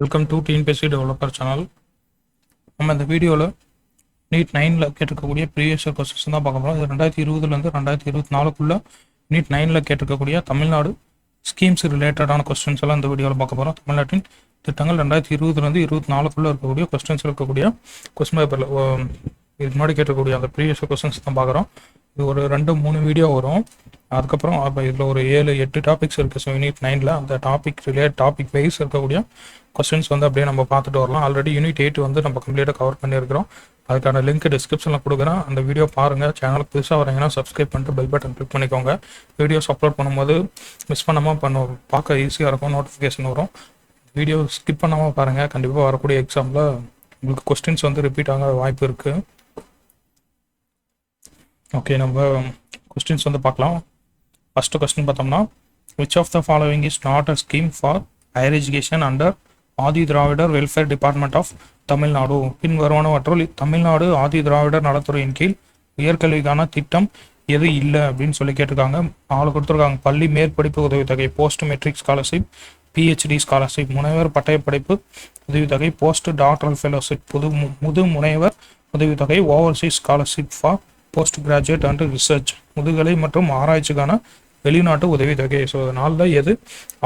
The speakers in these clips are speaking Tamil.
Welcome to TNPSC developer channel. நம்ம இந்த வீடியோவில் நீட் 9ல் கேட்டிருக்கக்கூடிய ப்ரீவியஸ் இயர் கொஸ்டின்ஸ் தான் பார்க்க போகிறோம். இது 2020லேருந்து 2024 நீட் 9ல் கேட்டிருக்கக்கூடிய தமிழ்நாடு ஸ்கீம்ஸ் ரிலேட்டடான கொஸ்டின்ஸ் எல்லாம் இந்த வீடியோவில் பார்க்க போகிறோம். தமிழ்நாட்டின் திட்டங்கள் 2020லேருந்து 2024 இருக்கக்கூடிய கொஸ்டின்ஸ் இருக்கக்கூடிய கொஸ்டின் பேப்பரில் இதுக்கு முன்னாடி கேட்டிருக்கக்கூடிய அந்த ப்ரீவியஸ் கொஸ்டின்ஸ் தான் பார்க்குறோம். இது ஒரு 2-3 வீடியோ வரும். அதுக்கப்புறம் அப்போ இதில் ஒரு 7-8 டாபிக்ஸ் இருக்குது. ஸோ யூனிட் 9ல் அந்த டாபிக் வைஸ் இருக்கக்கூடிய கொஸ்டின்ஸ் வந்து அப்படியே நம்ம பார்த்துட்டு வரலாம். ஆல்ரெடி யூனிட் 8 வந்து நம்ம கம்ப்ளீட்டாக கவர் பண்ணியிருக்கிறோம். அதுக்கான லிங்க் டிஸ்கிரிப்ஷனில் கொடுக்குறேன். அந்த வீடியோ பாருங்கள். சேனலுக்கு புதுசாக வரீங்கன்னா சப்ஸ்கிரைப் பண்ணிட்டு பெல் பட்டன் கிளிக் பண்ணிக்கோங்க. வீடியோஸ் அப்லோட் பண்ணும்போது மிஸ் பண்ணாமல் பார்க்க ஈஸியாக இருக்கும், நோட்டிஃபிகேஷன் வரும். வீடியோ ஸ்கிப் பண்ணாமல் பாருங்கள். கண்டிப்பாக வரக்கூடிய எக்ஸாமில் உங்களுக்கு கொஸ்டின்ஸ் வந்து ரிப்பீட் ஆக வாய்ப்பு இருக்குது. ஓகே, நம்ம கொஸ்டின்ஸ் வந்து பார்க்கலாம். ஃபஸ்ட்டு கொஸ்டின் பார்த்தோம்னா, which of the following is not a scheme for higher education under Adi Dravidar welfare department of Tamil Nadu? பின் வருவனவற்றுள் தமிழ்நாடு ஆதி திராவிடர் நலத்துறையின் கீழ் உயர்கல்விக்கான திட்டம் எது இல்லை அப்படின்னு சொல்லி கேட்டிருக்காங்க. கொடுத்துருக்காங்க. பள்ளி மேற்படிப்பு உதவித்தொகை, post matric scholarship, PhD scholarship, முனைவர் பட்டயப்படிப்பு உதவித்தொகை, போஸ்ட் டாக்டரல் ஃபெலோஷிப், முது முனைவர் உதவித்தொகை, overseas scholarship for post graduate and research, முதுகலை மற்றும் ஆராய்ச்சிக்கான வெளிநாட்டு உதவித்தொகை. ஸோ அதனால எது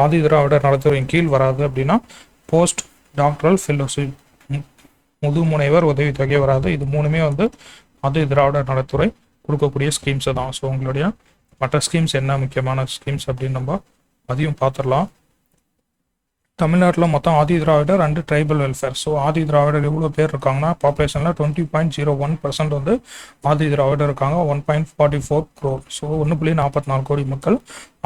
ஆதி திராவிடர் நலத்துறையின் கீழ் வராது அப்படின்னா போஸ்ட் டாக்டரல் ஃபெலோஷிப், முது முனைவர் உதவித்தொகை வராது. இது மூணுமே வந்து ஆதி திராவிடர் நலத்துறை கொடுக்கக்கூடிய ஸ்கீம்ஸ் தான். ஸோ உங்களுடைய மற்ற ஸ்கீம்ஸ் என்ன முக்கியமான ஸ்கீம்ஸ் அப்படின்னு நம்ம அதையும் பார்த்துடலாம். தமிழ்நாட்டில் மொத்தம் Adi Dravidar and tribal welfare. So Adi Dravidar எவ்வளோ பேர் இருக்காங்கன்னா பாப்புலேஷனில் 20.01% வந்து ஆதி திராவிடர் இருக்காங்க. 1.44 crore. ஸோ 1.44 கோடி மக்கள்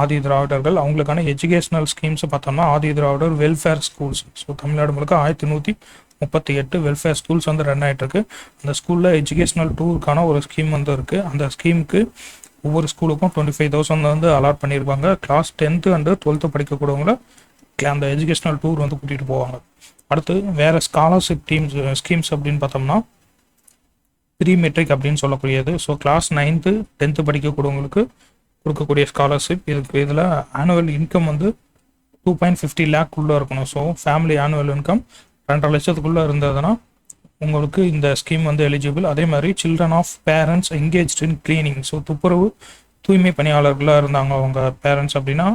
ஆதி திராவிடர்கள். அவங்களுக்கான எஜுகேஷனல் ஸ்கீம்ஸ் பார்த்தோம்னா ஆதி Dravidar welfare schools. So Tamil Nadu முழுக்க 1138 வெல்ஃபேர் ஸ்கூல்ஸ் வந்து ரன் ஆகிட்டு இருக்கு. அந்த ஸ்கூலில் எஜுகேஷனல் டூருக்கான ஒரு ஸ்கீம் வந்து இருக்குது. அந்த ஸ்கீமுக்கு ஒவ்வொரு ஸ்கூலுக்கும் 25,000 வந்து அலாட் பண்ணியிருப்பாங்க. கிளாஸ் 10th அண்டு 12th படிக்கக்கூடியவங்கள அந்த எஜுகேஷனல் டூர் வந்து கூட்டிகிட்டு போவாங்க. அடுத்து வேறு ஸ்காலர்ஷிப் ஸ்கீம்ஸ் அப்படின்னு பார்த்தோம்னா ப்ரீ மெட்ரிக் அப்படின்னு சொல்லக்கூடியது. ஸோ கிளாஸ் 9th 10th படிக்கக்கூடியவங்களுக்கு கொடுக்கக்கூடிய ஸ்காலர்ஷிப். இதில் ஆனுவல் இன்கம் வந்து 2.50 lakh இருக்கணும். ஸோ ஃபேமிலி ஆனுவல் இன்கம் 2.5 லட்சத்துக்குள்ளே இருந்ததுன்னா உங்களுக்கு இந்த ஸ்கீம் வந்து எலிஜிபிள். அதே மாதிரி children of parents engaged in cleaning. So தூய்மை பணியாளர்களாக இருந்தாங்க அவங்க பேரண்ட்ஸ் அப்படின்னா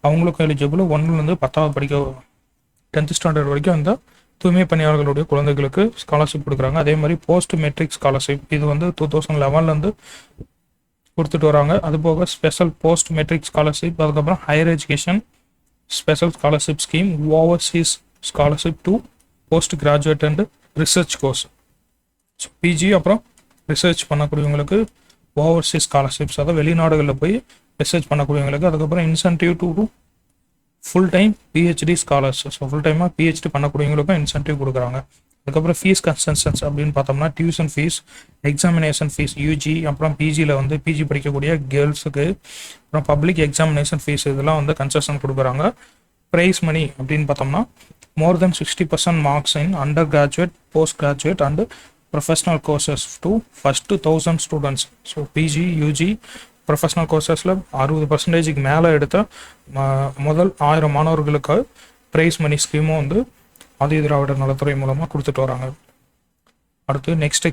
அவங்களுக்கும் எலிஜிபிள். 1லேருந்து 10th படிக்க 10th ஸ்டாண்டர்ட் வரைக்கும் அந்த தூய்மை பணியாளர்களுடைய குழந்தைகளுக்கு ஸ்காலர்ஷிப் கொடுக்குறாங்க. அதே மாதிரி போஸ்ட் மெட்ரிக் ஸ்காலர்ஷிப் இது வந்து 2011 கொடுத்துட்டு வராங்க. அதுபோக ஸ்பெஷல் போஸ்ட் மெட்ரிக் ஸ்காலர்ஷிப், அதுக்கப்புறம் higher education special scholarship scheme, overseas scholarship to post graduate and research course. So PG அப்புறம் ரிசர்ச் பண்ணக்கூடியவங்களுக்கு ஓவர்சீஸ் ஸ்காலர்ஷிப்ஸ், அதாவது வெளிநாடுகளில் போய் ரிசர்ச் பண்ணக்கூடியவங்களுக்கு. அதுக்கப்புறம் incentive to full time PhD scholars. So full டைமாக பிஹெச்டி பண்ணக்கூடியவங்களுக்கும் இன்சென்டிவ் கொடுக்குறாங்க. அதுக்கப்புறம் ஃபீஸ் கன்செஷன்ஸ் அப்படின்னு பார்த்தோம்னா tuition fees, examination fees UG, அப்புறம் பிஜியில் வந்து பிஜி படிக்கக்கூடிய கேர்ள்ஸுக்கு, அப்புறம் பப்ளிக் எக்ஸாமினேஷன் ஃபீஸ் இதெல்லாம் வந்து கன்செஷன் கொடுக்குறாங்க. ப்ரைஸ் மணி அப்படின்னு பார்த்தோம்னா more than 60% marks in undergraduate, postgraduate and professional courses to first 1000 students. So PG UG professional கோர்சஸில் 60% மேலே எடுத்த முதல் 1000 மாணவர்களுக்கு ப்ரைஸ் மணி ஸ்கீமும் வந்து ஆதி திராவிடர் நலத்துறை மூலமாக கொடுத்துட்டு வராங்க. அடுத்து நெக்ஸ்ட்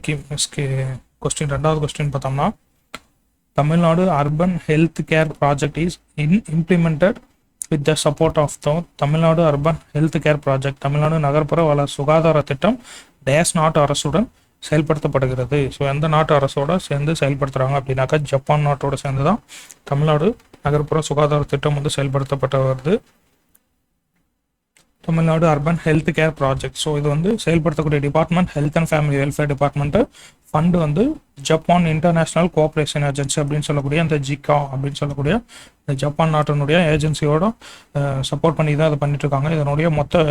கொஸ்டின், 2வது கொஸ்டின் பார்த்தோம்னா, Tamil Nadu urban health care project is implemented with the support of Tamil Nadu urban health care project. Tamil Nadu நகர்ப்புற வள சுகாதார திட்டம் டேஸ் நாட்டு அரசுடன் செயல்படுத்தப்படுகிறது. ஸோ எந்த நாட்டு அரசோட சேர்ந்து செயல்படுத்துகிறாங்க அப்படின்னாக்கா ஜப்பான் நாட்டோட சேர்ந்து தான் தமிழ்நாடு நகர்ப்புற சுகாதார திட்டம் வந்து செயல்படுத்தப்பட்டு வருது. Tamil Nadu urban health care project. So இது வந்து செயல்படுத்தக்கூடிய department health and family welfare department. Fund வந்து ஜப்பான் இன்டர்நேஷ்னல் கோஆப்ரேஷன் ஏஜென்சி அப்படின்னு சொல்லக்கூடிய அந்த ஜிகா அப்படின்னு சொல்லக்கூடிய இந்த ஜப்பான் நாட்டினுடைய ஏஜென்சியோட சப்போர்ட் பண்ணி தான் இதை பண்ணிட்டு இருக்காங்க. இதனுடைய மொத்த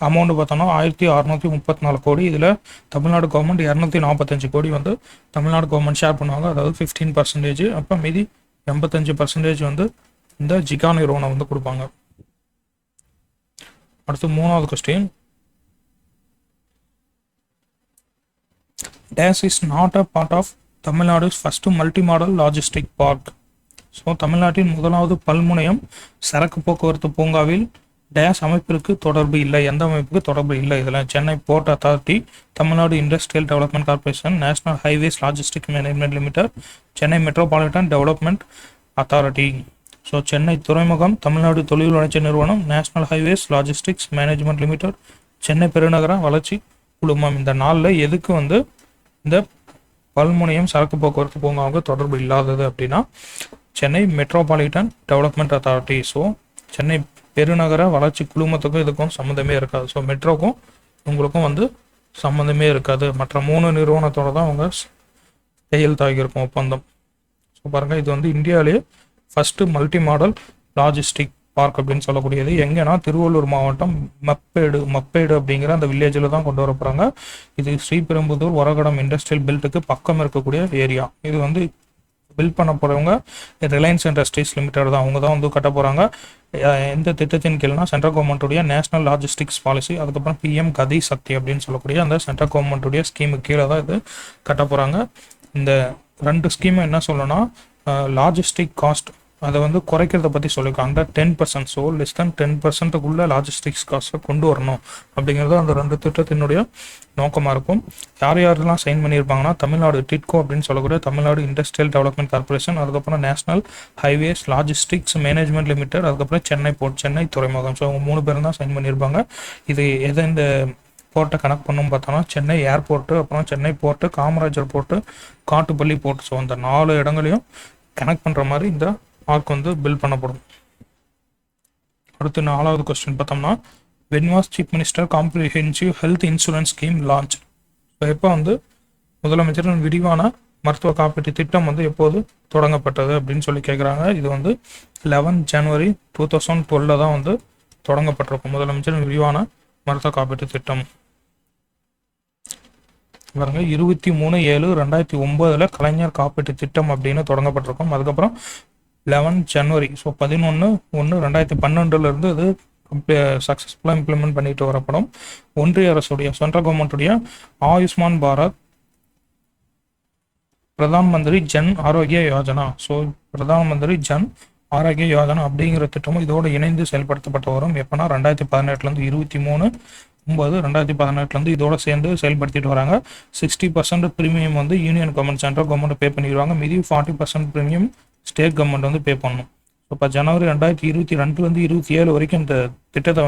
அமௌண்ட் பார்த்தோம்னா 1634 கோடி. இதில் தமிழ்நாடு கவர்மெண்ட் 245 கோடி வந்து தமிழ்நாடு கவர்மெண்ட் ஷேர் பண்ணுவாங்க, அதாவது 15%. அப்போ மீதி 85% வந்து இந்த ஜிகா நிறுவனம் வந்து கொடுப்பாங்க. அடுத்து 3வது question, this is not a part of Tamil Nadu's first multi modal logistic park. So தமிழ்நாட்டின் முதலாவது பல்முனையம் சரக்கு போக்குவரத்து பூங்காவில் டேஸ் அமைப்பிற்கு தொடர்பு இல்லை. எந்த அமைப்புக்கு தொடர்பு இல்லை இதில்? Chennai board authority, Tamil Nadu industrial development corporation, national highways logistic management limited, Chennai metropolitan development authority. So Chennai துறைமுகம், தமிழ்நாடு தொழில் வளர்ச்சி நிறுவனம், national highways logistics management limited, Chennai பெருநகர வளர்ச்சி குழுமம். இந்த நாளில் எதுக்கு இந்த பல்முனையம் சரக்கு போக்குவரத்து பூங்காவுக்கு தொடர்பு இல்லாதது அப்படின்னா Chennai metropolitan development authority. So Chennai பெருநகர வளர்ச்சி குழுமத்துக்கும் இதுக்கும் சம்மந்தமே இருக்காது. ஸோ மெட்ரோக்கும் உங்களுக்கும் சம்மந்தமே இருக்காது. மற்ற 3 நிறுவனத்தோட தான் அவங்க கையெழுத்தாகியிருக்கும் ஒப்பந்தம். ஸோ பாருங்கள், இது இந்தியாவிலேயே first multi modal logistic park அப்படின்னு சொல்லக்கூடியது. எங்கன்னா திருவள்ளூர் மாவட்டம் மப்பேடு அப்படிங்கிற அந்த வில்லேஜில் தான் கொண்டு வர போகிறாங்க. இது ஸ்ரீபெரும்புதூர் ஒரகடம் இண்டஸ்ட்ரியல் பெல்ட்டுக்கு பக்கம் இருக்கக்கூடிய ஏரியா. இது பில்ட் பண்ண போகிறவங்க ரிலையன்ஸ் இண்டஸ்ட்ரீஸ் லிமிடெட் தான். அவங்க தான் கட்ட போகிறாங்க. எந்த திட்டத்தின் கீழ்னா சென்ட்ரல் கவர்மெண்ட்டுடைய நேஷனல் லாஜிஸ்டிக்ஸ் பாலிசி, அதுக்கப்புறம் பிஎம் கதி சக்தி அப்படின்னு சொல்லக்கூடிய அந்த சென்ட்ரல் கவர்மெண்ட்டுடைய ஸ்கீமுக்கு கீழே தான் இது கட்ட போகிறாங்க. இந்த 2 ஸ்கீமை என்ன சொல்லணும்னா, லாஜிஸ்டிக் காஸ்ட் அதை குறைக்கிறத பற்றி சொல்லியிருக்காங்க. 10%. ஸோ லெஸ் தென் 10%க்குள்ள லாஜிஸ்டிக்ஸ் காஸ்ட்டை கொண்டு வரணும் அப்படிங்கிறது அந்த 2 திட்டத்தினுடைய நோக்கமாக இருக்கும். யாரெல்லாம் சைன் பண்ணியிருப்பாங்கன்னா, தமிழ்நாடு டிட்கோ அப்படின்னு சொல்லக்கூடிய தமிழ்நாடு இண்டஸ்ட்ரியல் டெவலப்மெண்ட் கார்பரேஷன், அதுக்கப்புறம் national highways logistics management limited, அதுக்கப்புறம் சென்னை போர்ட், சென்னை துறைமுகம். ஸோ அவங்க 3 பேரும் தான் சைன் பண்ணியிருப்பாங்க. இது இந்த போர்ட்டை கனெக்ட் பண்ணணும் பார்த்தோன்னா சென்னை ஏர்போர்ட்டு, அப்புறம் Chennai port, Kamarajar port, Kattupalli port. So அந்த 4 இடங்களையும் கனெக்ட் பண்ணுற மாதிரி இந்த பார்க் பில்ட் பண்ணப்படும். அடுத்து 4வது கொஸ்டின் பார்த்தோம்னா, when was Chief Minister Comprehensive Health Insurance Scheme launched? எப்போ முதலமைச்சரின் விரிவான மருத்துவ காப்பீட்டு திட்டம் எப்போது தொடங்கப்பட்டது அப்படின்னு சொல்லி கேட்குறாங்க. இது 11 ஜனவரி 2012 தான் தொடங்கப்பட்டிருக்கும் முதலமைச்சரின் விரிவான மருத்துவ காப்பீட்டு திட்டம். பாருங்க, 23/7/2009 கலைஞர் காப்பீட்டு திட்டம் அப்படின்னு தொடங்கப்பட்டிருக்கும். அதுக்கப்புறம் 11 ஜனவரி, ஸோ 11/1/2012 இது சக்ஸஸ்ஃபுல்லாக இம்ப்ளிமெண்ட் பண்ணிட்டு வரப்படும். ஒன்றிய அரசுடைய சென்ட்ரல் கவர்மெண்ட்டுடைய ஆயுஷ்மான் பாரத் பிரதான் மந்திரி ஜன் ஆரோக்கிய யோஜனா. ஸோ பிரதான் மந்திரி ஜன் ஆரோக்கிய யோஜனா அப்படிங்கிற திட்டமும் இதோடு இணைந்து செயல்படுத்தப்பட்டு வரும். எப்போனா 2018 23/9/2018 இதோட சேர்ந்து செயல்படுத்திட்டு வராங்க. 60% premium union government central government பே பண்ணிடுவாங்க. மீதி 40% ப்ரீமியம் ஸ்டேட் கவர்மெண்ட் பே பண்ணணும். இப்போ ஜனவரி 2022 27 வரைக்கும் இந்த திட்டத்தை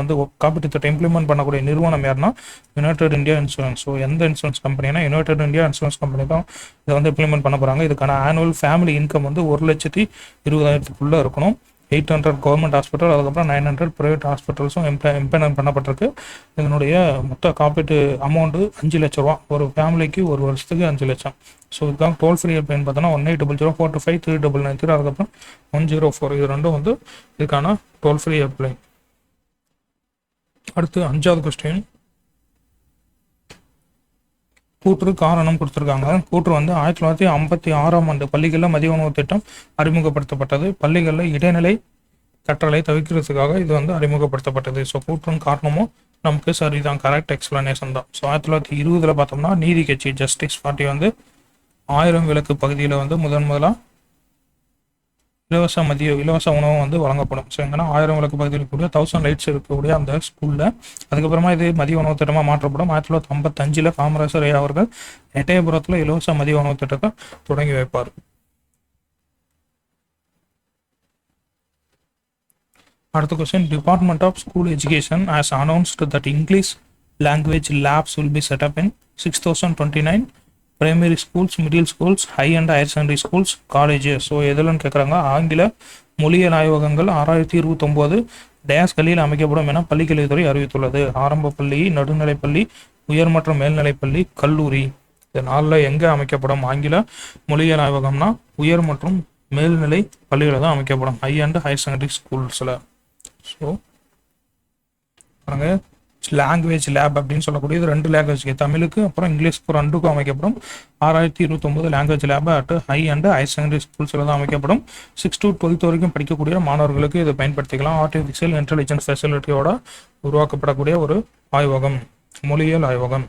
காப்பீட்டு திட்டம் இம்ப்ளிமெண்ட் பண்ணக்கூடிய நிறுவனம் யாருன்னா யுனைடெட் இந்தியா இன்சூரன்ஸ். ஸோ எந்த இன்சூரன்ஸ் கம்பெனினா யுனைடெட் இந்தியா இன்சூரன்ஸ் கம்பெனி தான் இதை இம்ப்ளிமெண்ட் பண்ண போகிறாங்க. இதுக்கான ஆனுவல் ஃபேமிலி இன்கம் 1,20,000 இருக்கணும். 800 கவர்மெண்ட் ஹாஸ்பிட்டல், அதுக்கப்புறம் 900 ப்ரைவேட் ஹாஸ்பிட்டல்ஸும் இம்ப்ளிமெண்ட் பண்ணப்பட்டிருக்கு. இதனுடைய மொத்த காப்பீட்டு அமௌண்ட்டு 5 லட்ச ரூபா. ஒரு ஃபேமிலிக்கு ஒரு வருஷத்துக்கு 5 லட்சம். ஸோ இதுக்காக டோல் ஃப்ரீ ஹெல்ப்லைன் பார்த்தோன்னா 180004253930, அதுக்கப்புறம் 104. இது ரெண்டும் இதுக்கான டோல் ஃப்ரீ ஹெல்ப்லைன். அடுத்து 5வது கொஸ்டின், கூற்று காரணம் கொடுத்துருக்காங்க. கூற்று 1956ஆம் ஆண்டு பள்ளிகளில் மதிய உணவு திட்டம் அறிமுகப்படுத்தப்பட்டது. பள்ளிகளில் இடைநிலை கற்றலை தவிர்க்கிறதுக்காக இது அறிமுகப்படுத்தப்பட்டது. ஸோ கூற்றும் காரணமும் நமக்கு சரிதான், கரெக்ட் எக்ஸ்பிளனேஷன் தான். ஸோ 1920 பார்த்தோம்னா நீதி கட்சி ஜஸ்டிஸ் பார்ட்டி 1000 விளக்கு பகுதியில் முதலாக இலவச உணவு வழங்கப்படும். ஸோ எங்கன்னா 1000 விளக்கு பகுதியில் கூடிய 1000 லைட்ஸ் இருக்கக்கூடிய அந்த ஸ்கூலில். அதுக்கப்புறமா இது மதிய உணவு திட்டமாக மாற்றப்படும். 1955 காமராஜர் ஐயா அவர்கள் எட்டயபுரத்தில் இலவச மதிய உணவு திட்டத்தை தொடங்கி வைப்பார். அடுத்த question, department of school education has announced that English language labs will be set up in 6029 primary schools, middle schools, high and higher secondary schools, colleges. So எதுலன்னு கேட்குறாங்க, ஆங்கில மொழியியல் ஆய்வகங்கள் 6029 டேஸ்களில் அமைக்கப்படும் என பள்ளிக்கல்வித்துறை அறிவித்துள்ளது. ஆரம்ப பள்ளி, நடுநிலைப்பள்ளி, உயர் மற்றும் மேல்நிலைப்பள்ளி, கல்லூரி. இந்த 4ல் எங்கே அமைக்கப்படும்? ஆங்கில மொழியியல் ஆய்வகம்னா உயர் மற்றும் மேல்நிலை பள்ளிகளில் தான் அமைக்கப்படும், ஹை அண்ட் ஹையர் செகண்டரி ஸ்கூல்ஸில். ஸோ பாருங்கள், லாங்குவேஜ் லேப் அப்படின்னு சொல்லக்கூடியது 2 லாங்குவேஜ்க்கு, தமிழுக்கு அப்புறம் இங்கிலீஷ்க்கு 2க்கும் அமைக்கப்படும். 6029 language lab at high and higher secondary ஸ்கூல்ஸில் தான் அமைக்கப்படும். 6 to 12 வரைக்கும் படிக்கக்கூடிய மாணவர்களுக்கு இதை பயன்படுத்திக்கலாம். ஆர்டிஃபிஷியல் இன்டெலிஜென்ஸ் ஃபெசிலிட்டியோட உருவாக்கப்படக்கூடிய ஒரு ஆய்வகம், மொழியியல் ஆய்வகம்.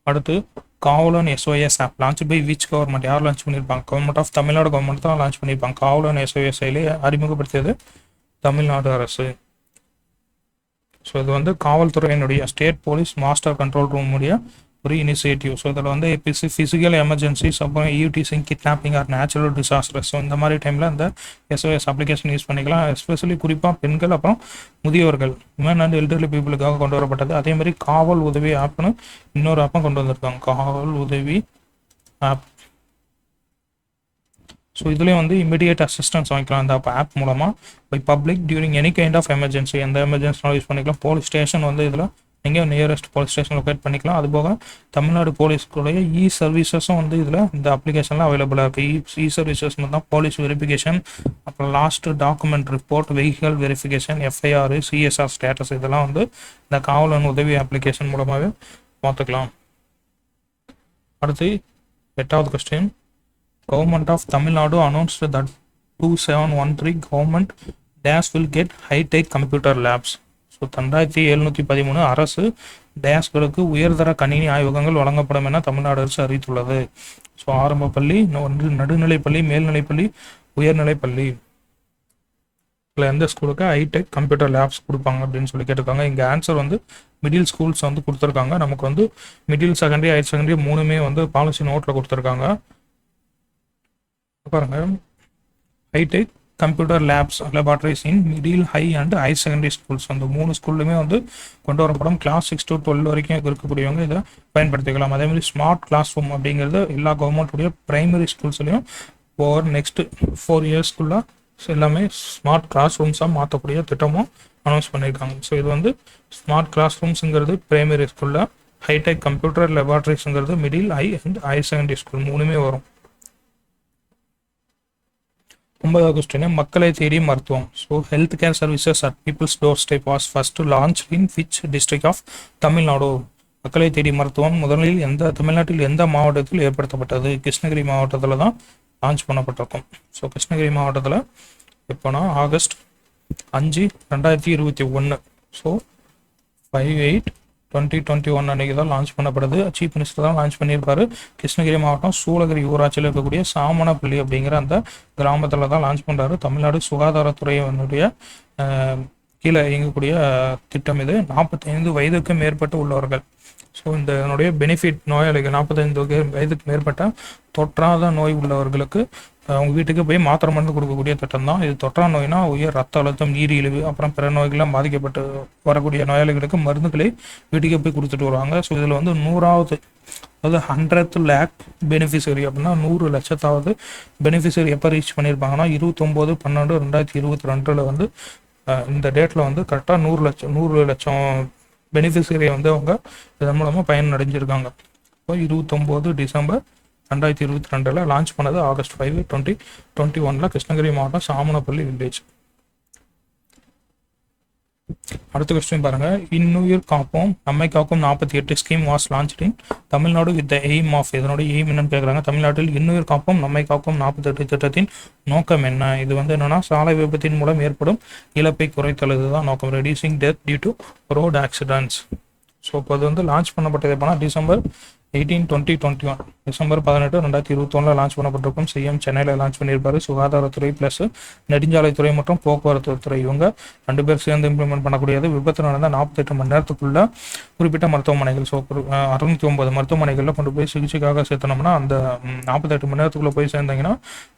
அடுத்து, Kavalan SOS app launch by which government? யார் லான்ச் பண்ணியிருப்பாங்க? கவர்மெண்ட் ஆஃப் தமிழ்நாடு கவர்மெண்ட் தான் லான்ச் பண்ணியிருப்பாங்க. காவலன் SOS செயலியை அறிமுகப்படுத்தியது தமிழ்நாடு அரசு. ஸோ இது வந்து காவல்துறையினுடைய state police master control room உடைய ஒரு இனிஷியேட்டிவ். ஸோ இதில் வந்து ஃபிசிக்கல் எமர்ஜென்சிஸ், அப்புறம் eve teasing, kidnapping or natural disasters, so இந்த மாதிரி டைமில் இந்த SOS அப்ளிகேஷன் யூஸ் பண்ணிக்கலாம். எஸ்பெஷலி குறிப்பாக பெண்கள் அப்புறம் முதியோர்கள், உமன் அண்ட் எல்டர்லி பீப்புளுக்காக கொண்டு வரப்பட்டது. அதே மாதிரி காவல் உதவி ஆப்னு இன்னொரு ஆப்பும் கொண்டு வந்திருக்காங்க, காவல் உதவி ஆப். ஸோ இதுலேயும் வந்து இமீடியட் அசிஸ்டன்ஸ் வாங்கிக்கலாம் இந்த ஆப் மூலமாக. By public during any kind of emergency, எந்த எமர்ஜென்சினாலும் யூஸ் பண்ணிக்கலாம். போலீஸ் ஸ்டேஷன் வந்து இதில் நீங்கள் நியரஸ்ட் போலீஸ் ஸ்டேஷன் லொக்கேட் பண்ணிக்கலாம். அதுபோக தமிழ்நாடு போலீஸ்க்குடைய சர்வீசஸும் வந்து இதில் இந்த அப்ளிகேஷன்லாம் அவைலபிளாக இருக்குது. சர்வீசஸ் தான் போலீஸ் வெரிஃபிகேஷன், அப்புறம் last document report, vehicle verification, FIR, CSR status, இதெல்லாம் வந்து இந்த காவலன் உதவி அப்ளிகேஷன் மூலமாகவே பார்த்துக்கலாம். அடுத்து 8வது question. Government of Tamil Nadu announced that 2713 government dash will get high-tech computer labs. So 2713 அரசு டேஸ்களுக்கு உயர்தர கணினி ஆய்வகங்கள் வழங்கப்படும் என தமிழ்நாடு அரசு அறிவித்துள்ளது. ஸோ ஆரம்ப பள்ளி, நடுநிலைப்பள்ளி, மேல்நிலைப்பள்ளி, உயர்நிலைப்பள்ளி, இல்லை எந்த ஸ்கூலுக்கு ஹைடெக் கம்ப்யூட்டர் லேப்ஸ் கொடுப்பாங்க அப்படின்னு சொல்லி கேட்டிருக்காங்க. இங்கே ஆன்சர் வந்து மிடில் ஸ்கூல்ஸ் வந்து கொடுத்துருக்காங்க. நமக்கு வந்து மிடில் செகண்டரி, ஹையர் செகண்டரி மூணுமே வந்து பாலிசி நோட்டில் கொடுத்துருக்காங்க. பாருங்க, hi tech computer labs laboratories in middle, high and high secondary schools, அந்த 3 ஸ்கூல்லுமே வந்து கொண்டு வரப்படும். கிளாஸ் 6 to 12 வரைக்கும் இருக்கக்கூடியவங்க இதை பயன்படுத்திக்கலாம். அதேமாதிரி ஸ்மார்ட் கிளாஸ் ரூம் அப்படிங்கிறது எல்லா கவர்மெண்ட்டுடைய பிரைமரி ஸ்கூல்ஸ்லையும் ஓவர் நெக்ஸ்ட் 4 இயர்ஸ்க்குள்ள எல்லாமே ஸ்மார்ட் கிளாஸ் ரூம்ஸாக மாற்றக்கூடிய திட்டமும் அனௌன்ஸ் பண்ணியிருக்காங்க. ஸோ இது வந்து ஸ்மார்ட் கிளாஸ் ரூம்ஸுங்கிறது பிரைமரி ஸ்கூலில், ஹைடெக் கம்ப்யூட்டர் லெபார்டரிஸ்ங்கிறது middle, high and high secondary school மூணுமே வரும். 9வது கொஸ்டின். மக்களை தேடி மருத்துவம். So health care services at people's doorstep was first launch in which district of Tamil Nadu? மக்களை தேடி மருத்துவம் முதலில் தமிழ்நாட்டில் எந்த மாவட்டத்தில் ஏற்படுத்தப்பட்டது? கிருஷ்ணகிரி மாவட்டத்தில் தான் லான்ச் பண்ணப்பட்டிருக்கும். ஸோ கிருஷ்ணகிரி மாவட்டத்தில் எப்போனா August 5, 2021. ஸோ 5/8/2021 அன்றைக்கி தான் லான்ச் பண்ணப்படுது. சீஃப் மினிஸ்டர் தான் லான்ச் பண்ணியிருப்பாரு. கிருஷ்ணகிரி மாவட்டம் சூளகிரி ஊராட்சியில் இருக்கக்கூடிய சாமனப்பள்ளி அப்படிங்கிற அந்த கிராமத்தில் தான் லான்ச் பண்ணுறாரு. தமிழ்நாடு சுகாதாரத்துறையினுடைய கீழே இயங்கக்கூடிய திட்டம் இது. 45 வயதுக்கு மேற்பட்டு உள்ளவர்கள், ஸோ இதனுடைய பெனிஃபிட் நோயாளிகள் 45 வயதுக்கு மேற்பட்ட தொற்றாத நோய் உள்ளவர்களுக்கு அவங்க வீட்டுக்கு போய் மாத்திரை மருந்து கொடுக்கக்கூடிய திட்டம் தான் இது. தொற்றா நோய்னா உயர் ரத்த அழுத்தம், நீரிழிவு, அப்புறம் பிற நோய்கள்லாம் பாதிக்கப்பட்டு வரக்கூடிய நோயாளிகளுக்கு மருந்துகளை வீட்டுக்கே போய் கொடுத்துட்டு வருவாங்க. ஸோ இதில் வந்து 100வது, அதாவது 100th lakh பெனிஃபிஷரி அப்படின்னா 100 லட்சத்தாவது பெனிஃபிஷரி எப்போ ரீச் பண்ணியிருப்பாங்கன்னா 29/12/2022 வந்து இந்த டேட்டில் வந்து கரெக்டாக 100 லட்சம் பெனிஃபிஷரியை வந்து அவங்க இதன் மூலமாக பயன் அடைஞ்சிருக்காங்க. இப்போ 29 டிசம்பர் 2022 லான்ச் பண்ணது. August 5, 2021 கிருஷ்ணகிரி மாவட்டம் சாமனப்பள்ளி வில்லேஜ். அடுத்த கொஸ்டின் பாருங்க. இன்னுயிர் காப்போம் நம்மை காக்கும் 48 scheme was launch in Tamil Nadu with aim of. இதனுடைய எய்ம் என்னன்னு கேட்குறாங்க. தமிழ்நாட்டில் இன்னுயிர் காப்போம் நம்மை காக்கும் 48 திட்டத்தின் நோக்கம் என்ன? இது வந்து என்னன்னா சாலை விபத்தின் மூலம் ஏற்படும் இழப்பை குறைத்தல், இதுதான் நோக்கம். Reducing death due to road accidents. So இப்போ அது வந்து லான்ச் பண்ணப்பட்டது எப்போனா December 18, 2021, டிசம்பர் 18, 2021 லான்ச் பண்ணப்பட்டிருக்கும். சிஎம் சென்னையில் லான்ச் பண்ணியிருப்பாரு. சுகாதாரத்துறை ப்ளஸ் நெடுஞ்சாலைத்துறை மற்றும் போக்குவரத்து துறை இவங்க 2 பேர் சேர்ந்து இம்ப்ளிமெண்ட் பண்ணக்கூடியது. விபத்து நடந்த 48 மணி நேரத்துக்குள்ள குறிப்பிட்ட மருத்துவமனைகள், ஸோ 609 மருத்துவமனைகளில் கொண்டு போய் சிகிச்சைக்காக சேர்த்தனோம்னா அந்த 48 மணி நேரத்துக்குள்ளே போய் சேர்ந்தீங்கன்னா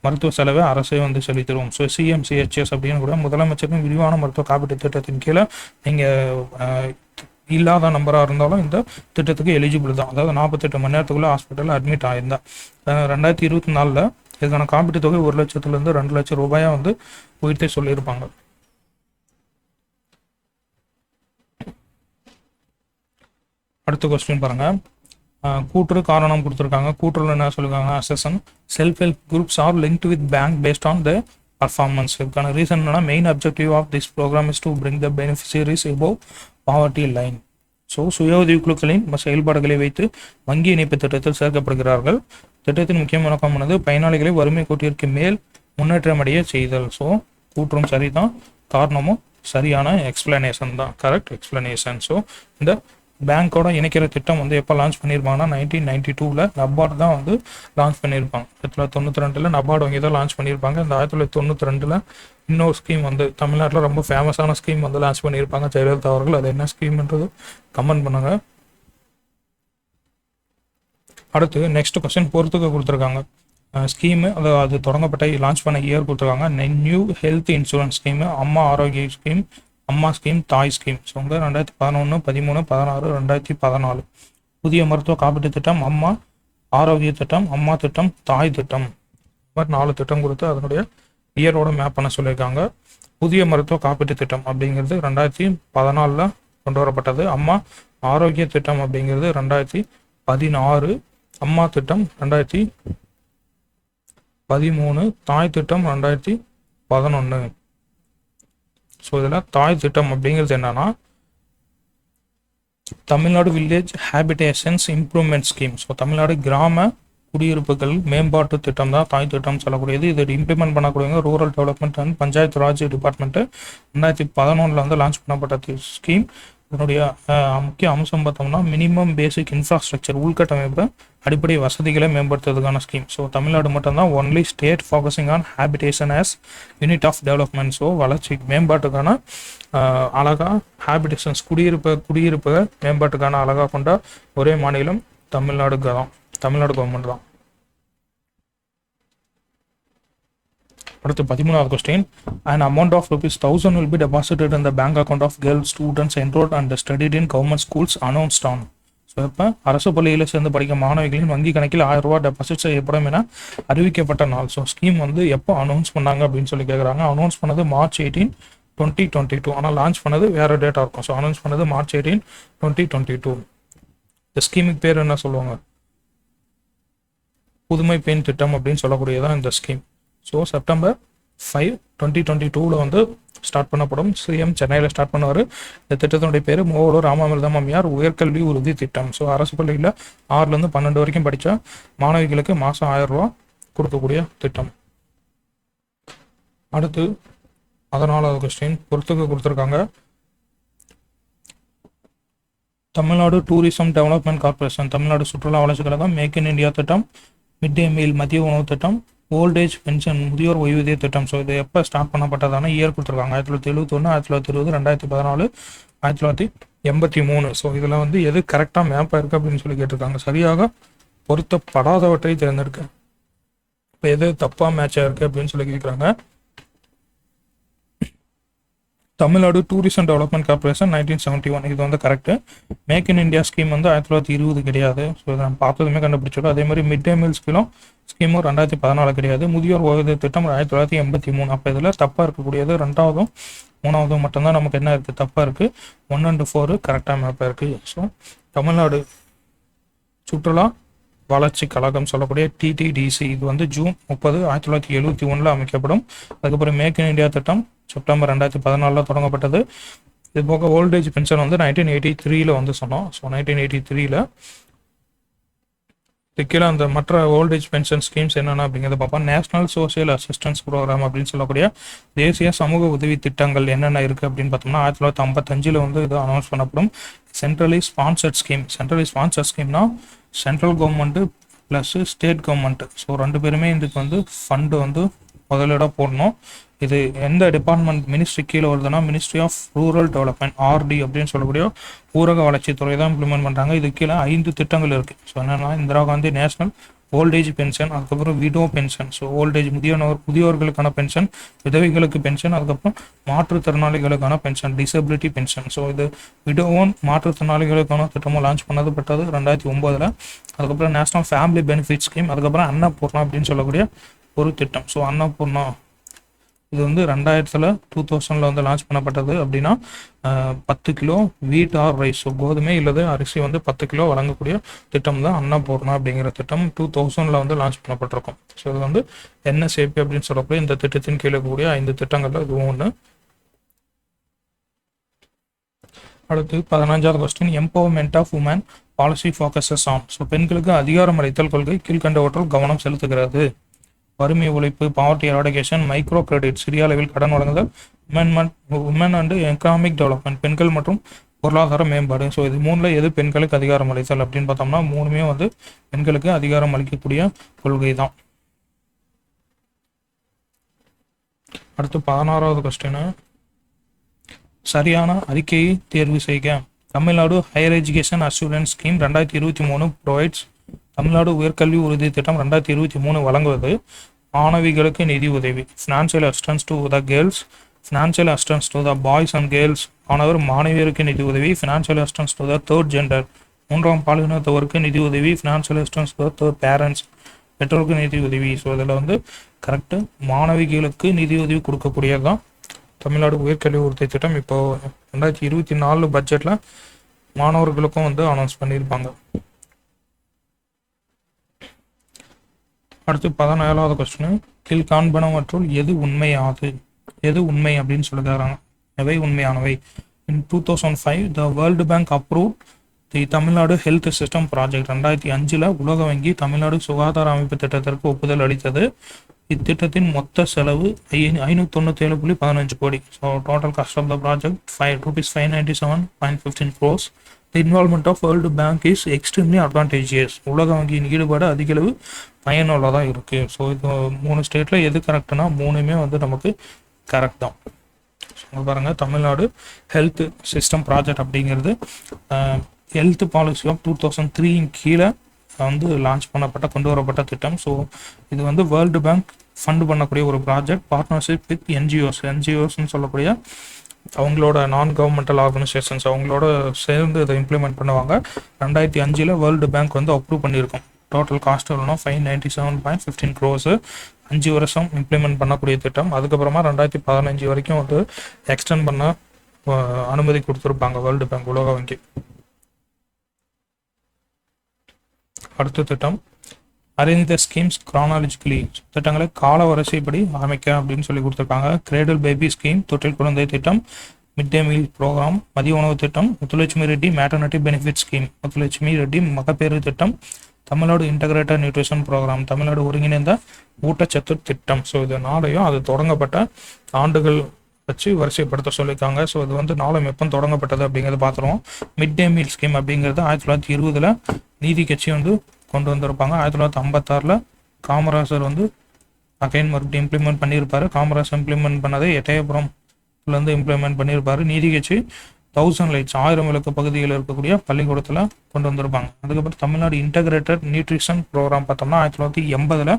மருத்துவ செலவை அரசே வந்து செலுத்திடும். ஸோ CMCHS அப்படின்னு கூட முதலமைச்சரின் விரிவான மருத்துவ காப்பீட்டு திட்டத்தின் கீழே நீங்கள் இல்லாத நம்பராக இருந்தாலும் இந்த திட்டத்துக்கு எலிஜிபிள் தான். அதாவது 48 மணி நேரத்துக்குள்ள ஹாஸ்பிட்டலில் அட்மிட் ஆயிருந்தா 2024 இதுக்கான காப்பீட்டு தொகை 1 லட்சத்துலேருந்து 2 லட்சம் ரூபாயா வந்து உயர்த்தி சொல்லியிருப்பாங்க. அடுத்த கொஸ்டின் பாருங்க. கூட்டுறு காரணம் கொடுத்துருக்காங்க. கூட்டுறவு என்ன சொல்லியிருக்காங்க? Accession self help groups are linked with bank based on the performance. இதுக்கான ரீசன் என்னன்னா main objective of this programme is to bring the beneficiaries above poverty line. So சுய உதவி குழுக்களின் செயல்பாடுகளை வைத்து வங்கி இணைப்பு திட்டத்தில் சேர்க்கப்படுகிறார்கள். திட்டத்தின் முக்கிய நோக்கமானது பயனாளிகளை வறுமை கோட்டிற்கு மேல் முன்னேற்றம் அடைய செய்தல். ஸோ கூற்றும் சரிதான், காரணமும் சரியான எக்ஸ்பிளனேஷன் தான், கரெக்ட் எக்ஸ்பிளனேஷன். ஸோ இந்த பேங்க்கோட இணைக்கிற திட்டம் வந்து எப்போ லான்ச் பண்ணியிருப்பாங்கன்னா 1992 நபார்டு தான் வந்து லான்ச் பண்ணியிருப்பாங்க. 1992 நபார்டு வங்கி தான் லான்ச் பண்ணியிருப்பாங்க. இந்த 1992 இன்னொரு ஸ்கீம் வந்து தமிழ்நாட்டில் ரொம்ப ஃபேமஸான ஸ்கீம் வந்து லான்ச் பண்ணியிருப்பாங்க ஜெயலலிதா அவர்கள். அது என்ன ஸ்கீம்ன்றது கமெண்ட் பண்ணுங்க. அடுத்து நெக்ஸ்ட் கொஸ்டின் பொறுத்துக்க கொடுத்துருக்காங்க. ஸ்கீமு அது தொடங்கப்பட்ட லான்ச் பண்ண இயர் கொடுத்துருக்காங்க. நியூ ஹெல்த் இன்சூரன்ஸ் ஸ்கீமு, அம்மா ஆரோக்கிய ஸ்கீம், அம்மா ஸ்கீம், தாய் ஸ்கீம். ஸோ வந்து 2011, 13, 16, 2014. புதிய மருத்துவ காப்பீட்டு திட்டம், அம்மா ஆரோக்கிய திட்டம், அம்மா திட்டம், தாய் திட்டம். இந்த மாதிரி 4 திட்டம் கொடுத்து அதனுடைய இயரோட மேப் பண்ண சொல்லியிருக்காங்க. புதிய மருத்துவ காப்பீட்டு திட்டம் அப்படிங்கிறது 2014 கொண்டு வரப்பட்டது. அம்மா ஆரோக்கிய திட்டம் அப்படிங்கிறது 2016. அம்மா திட்டம் 2013. தாய் திட்டம் 2011. ஸோ இதில் தாய் திட்டம் அப்படிங்கிறது என்னன்னா Tamil Nadu village habitations improvement scheme. So Tamil Nadu கிராம குடியிருப்புகள் மேம்பாட்டு திட்டம் தான் தாய் திட்டம் சொல்லக்கூடியது. இது இம்ப்ளிமெண்ட் பண்ணக்கூடியவங்க rural development and panchayat Raj department. 2011 வந்து லான்ச் பண்ணப்பட்ட ஸ்கீம். இதனுடைய முக்கிய அம்சம் பார்த்தோம்னா மினிமம் பேசிக் இன்ஃப்ராஸ்ட்ரக்சர், உள்கட்டமைப்பு அடிப்படை வசதிகளை மேம்படுத்துறதுக்கான ஸ்கீம். ஸோ தமிழ்நாடு மட்டும்தான் only state focusing on habitation as unit of development. So வளர்ச்சி மேம்பாட்டுக்கான அழகா ஹேபிடேஷன்ஸ் குடியிருப்பு மேம்பாட்டுக்கான அழகா கொண்ட ஒரே மாநிலம் தமிழ்நாடு கவர்மெண்ட் தான். அடுத்து 13வது question. An amount of ₹1,000 will be deposited in the bank account of girl students enrolled and studied in government schools announced on. So இப்போ அரசு பள்ளியில் சேர்ந்து படிக்கும் மாணவிகளின் வங்கி கணக்கில் ₹1000 டெபாசிட் செய்யப்படும் என அறிவிக்கப்பட்ட நாள். ஸோ ஸ்கீம் வந்து எப்போ அனௌன்ஸ் பண்ணாங்க அப்படின்னு சொல்லி கேட்குறாங்க. அனௌன்ஸ் பண்ணது March 18, 2022. ஆனால் லான்ச் பண்ணது வேறு டேட்டாக இருக்கும். ஸோ அனௌன்ஸ் பண்ணது March 18, 2022. இந்த ஸ்கீமுக்கு பேர் என்ன சொல்லுவாங்க? புதுமை பெண் திட்டம் அப்படின்னு சொல்லக்கூடியதான் இந்த ஸ்கீம். ஸோ September 5, 2022 வந்து ஸ்டார்ட் பண்ணப்படும். சிஎம் சென்னையில் ஸ்டார்ட் பண்ணுவார். இந்த திட்டத்தினுடைய பேர் மூவலூர் ராமாமிர்தம் அம்மையார் உயர்கல்வி உறுதி திட்டம். ஸோ அரசு பள்ளியில் 6லேருந்து 12 வரைக்கும் படித்த மாணவிகளுக்கு மாதம் ₹1000 கொடுக்கக்கூடிய திட்டம். அடுத்து 14வது கொஸ்டின் பொறுத்துக்கு கொடுத்துருக்காங்க. Tamil Nadu tourism development corporation, Tamil Nadu சுற்றுலா வளர்ச்சி கழகம், மேக் இன் இந்தியா திட்டம், மிட் டே மீல் மதிய உணவு திட்டம், ஓல்டேஜ் பென்ஷன் முதியோர் ஓய்வூதிய திட்டம். ஸோ இது எப்போ ஸ்டார்ட் பண்ணப்பட்டதான இயர் கொடுத்துருக்காங்க. 1971, 1920, 2014, 1983. ஸோ இதில் வந்து எது கரெக்டாக மேப்பாக இருக்குது அப்படின்னு சொல்லி கேட்டிருக்காங்க. சரியாக பொருத்தப்படாதவற்றை தேர்ந்தெடுக்க. இப்போ எது தப்பாக மேட்சாக இருக்குது அப்படின்னு சொல்லி கேட்குறாங்க. தமிழ்நாடு டூரிசம் டெவலப்மெண்ட் கார்பரேஷன் 1971 இது வந்து correct. Make in India scheme வந்து 1920 கிடையாது. ஸோ இதை நம்ம பார்த்ததுமே கண்டுபிடிச்சிடும். அதே மாதிரி மிட் டே மீல் ஸ்கீமும் 2014 கிடையாது. முதியோர் ஓய்வூதிய திட்டம் 1983. அப்போ இதில் தப்பாக இருக்கக்கூடியது 2வது 3வது மட்டும்தான் நமக்கு என்ன இருக்குது தப்பாக இருக்குது. 1 and 4 கரெக்டாக மேப்பாக இருக்குது. ஸோ தமிழ்நாடு சுற்றுலா வளர்ச்சி கழகம் சொல்லக்கூடிய டிடிடிசி இது வந்து June 30, 1971 அமைக்கப்படும். அதுக்கப்புறம் மேக் இன் இந்தியா திட்டம் September 2014 தொடங்கப்பட்டது. இது போக ஓல்டேஜ் பென்ஷன் வந்து 1983 வந்து சொன்னோம். ஸோ 1983 கீழே அந்த மற்ற ஓல்டேஜ் பென்ஷன் ஸ்கீம்ஸ் என்னென்ன அப்படிங்கிறத பார்ப்போம். நேஷனல் சோசியல் அசிஸ்டன்ஸ் ப்ரோக்ராம் அப்படின்னு சொல்லக்கூடிய தேசிய சமூக உதவி திட்டங்கள் என்னென்ன இருக்குது அப்படின்னு பார்த்தோம்னா 1955 வந்து இது அனௌன்ஸ் பண்ணப்படும். சென்ட்ரலி ஸ்பான்சர்ட் ஸ்கீம்னா central government plus state government. So 2 பேருமே இதுக்கு வந்து ஃபண்டு வந்து முதலீடாக போடணும். இது எந்த டிபார்ட்மெண்ட் மினிஸ்ட்ரி கீழே வருதுன்னா ministry of rural development RD அப்படின்னு சொல்லக்கூடிய ஊரக வளர்ச்சித்துறை தான் இம்ப்ளிமெண்ட் பண்ணுறாங்க. இது கீழே 5 திட்டங்கள் இருக்குது. ஸோ என்னென்னா Indira Gandhi national old age pension, அதுக்கப்புறம் விடோ பென்ஷன். ஸோ ஓல்டேஜ் முதியோர்களுக்கான பென்ஷன், விதவைகளுக்கு பென்ஷன், அதுக்கப்புறம் மாற்றுத்திறனாளிகளுக்கான பென்ஷன், டிசபிலிட்டி பென்ஷன். ஸோ இது விடோவும் மாற்றுத்திறனாளிகளுக்கான திட்டமும் லான்ச் பண்ணப்பட்டது 2009. அதுக்கப்புறம் நேஷனல் ஃபேமிலி பெனிஃபிட் ஸ்கீம், அதுக்கப்புறம் அன்னபூர்ணா அப்படின்னு சொல்லக்கூடிய ஒரு திட்டம். ஸோ அன்னபூர்ணா இது வந்து 2000 வந்து லான்ச் பண்ணப்பட்டது. அப்படின்னா 10 கிலோ வீட் ஆர் ரைஸ், ஸோ கோதுமை இல்லது அரிசி வந்து 10 கிலோ வழங்கக்கூடிய திட்டம் தான் அன்னபூர்ணா அப்படிங்கிற திட்டம் 2000 வந்து லான்ச் பண்ணப்பட்டிருக்கும். ஸோ இது வந்து NSAP அப்படின்னு சொல்லக்கூடிய இந்த திட்டத்தின் கீழே கூடிய 5 திட்டங்கள்ல இதுவும் ஒன்று. அடுத்து 15வது question. Empowerment of women policy focuses on. So பெண்களுக்கு அதிகாரம் அளித்தல் கொள்கை கீழ்கண்டவற்றில் கவனம் செலுத்துகிறது. வறுமை ஒழிப்பு, பாவர்ட்டி எராடிகேஷன், மைக்ரோ கிரெடிட் சிறிய அளவில் கடன் வழங்குதல், உமன் அண்ட் எக்கனாமிக் டெவலப்மெண்ட் பெண்கள் மற்றும் பொருளாதார மேம்பாடு. ஸோ இது மூணில் எது பெண்களுக்கு அதிகாரம் அளித்தல் அப்படின்னு பார்த்தோம்னா மூணுமே வந்து பெண்களுக்கு அதிகாரம் அளிக்கக்கூடிய கொள்கை தான். அடுத்து 16வது கொஸ்டின், சரியான அறிக்கையை தேர்வு செய்க. Tamil Nadu higher education assurance scheme 2023 provides. Tamil Nadu உயர்கல்வி உறுதி திட்டம் 2023 வழங்குவது மாணவிகளுக்கு நிதி உதவி, financial assistance to the girls, financial assistance to the boys and girls, மாணவர் மாணவியருக்கு நிதி உதவி, financial assistance to the third gender, மூன்றாம் பாலினத்தவருக்கு நிதி உதவி, financial assistance to the third parents, பெற்றோருக்கு நிதி உதவி. ஸோ இதில் வந்து கரெக்டு மாணவிகளுக்கு நிதி உதவி கொடுக்கக்கூடியது தான் தமிழ்நாடு உயர்கல்வி உறுதி திட்டம். இப்போ 2024 பட்ஜெட்டில் மாணவர்களுக்கும் வந்து அனௌன்ஸ் பண்ணியிருப்பாங்க. அடுத்து 17வது கொஸ்டின், கீழ் காண்பனவற்றுள் எது உண்மையாது, எது உண்மை அப்படின்னு சொல்லிக்கிறாங்க. எவை உண்மையானவை? இன் 2005 the world bank approve the Tamil Nadu health system project. 2005 உலக வங்கி தமிழ்நாடு சுகாதார அமைப்பு திட்டத்திற்கு ஒப்புதல் அளித்தது. இத்திட்டத்தின் மொத்த செலவு 597.15 கோடி. So total cost of the project ₹597.15 crores. The involvement of world bank is extremely advantageous. உலக வங்கியின் ஈடுபாடு அதிக அளவு பயனுள்ளதாக இருக்குது. ஸோ இது 3 ஸ்டேட்டில் எது கரெக்டுனா மூணுமே வந்து நமக்கு கரெக்ட் தான். ஸோ பாருங்கள், தமிழ்நாடு ஹெல்த் சிஸ்டம் ப்ராஜெக்ட் அப்படிங்கிறது ஹெல்த் பாலிசி ஆஃப் 2003 கீழே வந்து லான்ச் பண்ணப்பட்ட கொண்டு வரப்பட்ட திட்டம். ஸோ இது வந்து வேர்ல்டு பேங்க் ஃபண்ட் பண்ணக்கூடிய ஒரு ப்ராஜெக்ட், பார்ட்னர்ஷிப் வித் என்ஜிஓஸ்ன்னு சொல்லக்கூடிய அவங்களோட நான் கவர்மெண்டல் ஆர்கனைசேஷன்ஸ் அவங்களோட சேர்ந்து இதை இம்ப்ளிமெண்ட் பண்ணுவாங்க. 2005 வேர்ல்டு பேங்க் வந்து அப்ரூவ் பண்ணியிருக்கோம். டோட்டல் காஸ்ட் எவ்வளோனா ₹597.15 crores. 5 வருஷம் இம்ப்ளிமெண்ட் பண்ணக்கூடிய திட்டம். அதுக்கப்புறமா 2015 வரைக்கும் வந்து எக்ஸ்டெண்ட் பண்ண அனுமதி கொடுத்துருப்பாங்க வேர்ல்டு பேங்க், உலக வங்கி. அடுத்த திட்டம், அரேஞ்ச் த ஸ்கீம்ஸ் கிரானாலஜிக்கலி. திட்டங்களை கால வரிசைப்படி அமைக்க அப்படின்னு சொல்லி கொடுத்துருக்காங்க. கிரேடல் பேபி ஸ்கீம், தொட்டில் குழந்தை திட்டம், மிட் டே மீல் ப்ரோக்ராம், மதிய உணவு திட்டம், Muthulakshmi Reddy maternity benefit scheme, Muthulakshmi Reddy மகப்பேறு திட்டம், Tamil Nadu integrated nutrition programme, Tamil Nadu ஒருங்கிணைந்த ஊட்டச்சத்து திட்டம். ஸோ இது நாளையும் அது தொடங்கப்பட்ட ஆண்டுகள் வச்சு வரிசைப்படுத்த சொல்லியிருக்காங்க. ஸோ இது வந்து நாளும் எப்போ தொடங்கப்பட்டது அப்படிங்கிறத பார்த்துருவோம். மிட் டே மீல் ஸ்கீம் அப்படிங்கிறது 1920 நீதி கட்சி வந்து கொண்டு வந்திருப்பாங்க. 1956 காமராஜர் வந்து அகைன் மறுபடியும் இம்ப்ளிமெண்ட் பண்ணியிருப்பாரு. காமராஜர் இம்ப்ளிமெண்ட் பண்ணதை எட்டயபுரம்லேருந்து இம்ப்ளிமெண்ட் பண்ணியிருப்பாரு. நீதி கட்சி 1000 லைட்ஸ் 1000 விளக்கு பகுதியில் இருக்கக்கூடிய பள்ளிக்கூடத்தில் கொண்டு வந்திருப்பாங்க. அதுக்கப்புறம் தமிழ்நாடு இன்டகிரேட்டட் நியூட்ரிஷன் ப்ரோக்ராம் பார்த்தோம்னா 1980